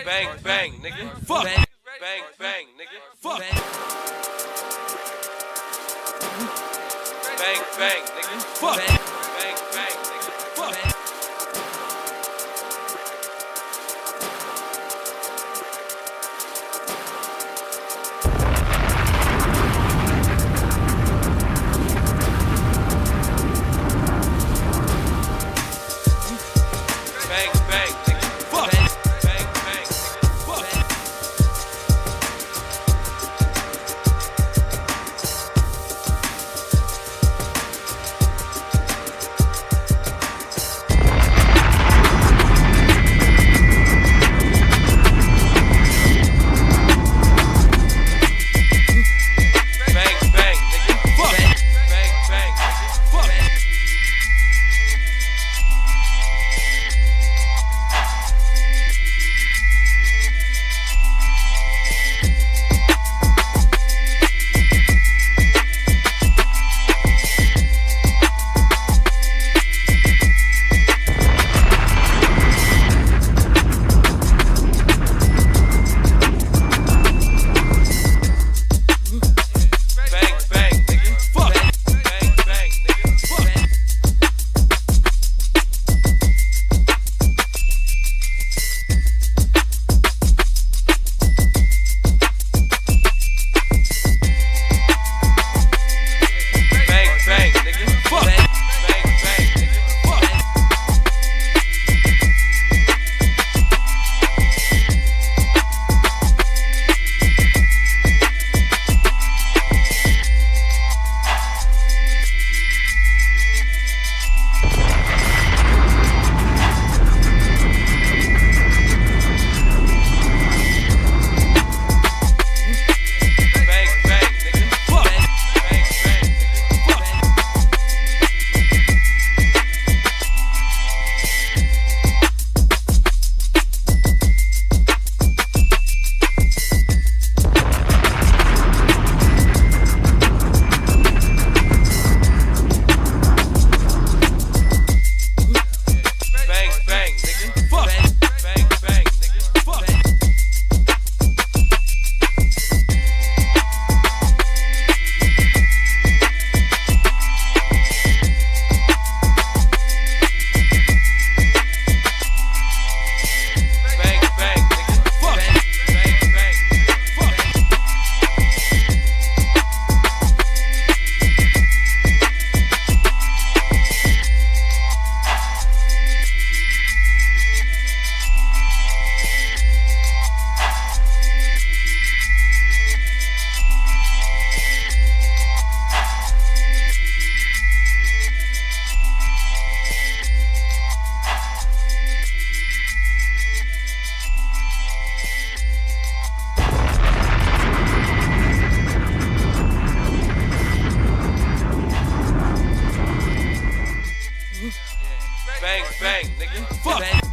bang, bang, nigga. Fuck. Bang, bang, nigga. Fuck. Bang, bang, nigga. Fuck. Bang, bang, nigga. Fuck. Bang, bang, nigga. Fuck. Bang, bang, nigga. Fuck. Bang, bang, nigga. Fuck. Bang, bang, nigga. Fuck. Bang, bang, nigga. Fuck. Bang, bang, nigga. Fuck. Bang, bang, nigga. Fuck. Bang, bang, nigga. Fuck. Bang, bang, nigga. Fuck. Bang, bang, nigga. Fuck. Bang, bang, nigga. Fuck. Bang, bang, nigga. Fuck. Bang, bang, nigga. Fuck. Bang, bang, nigga. Fuck. Bang, bang, nigga. Fuck.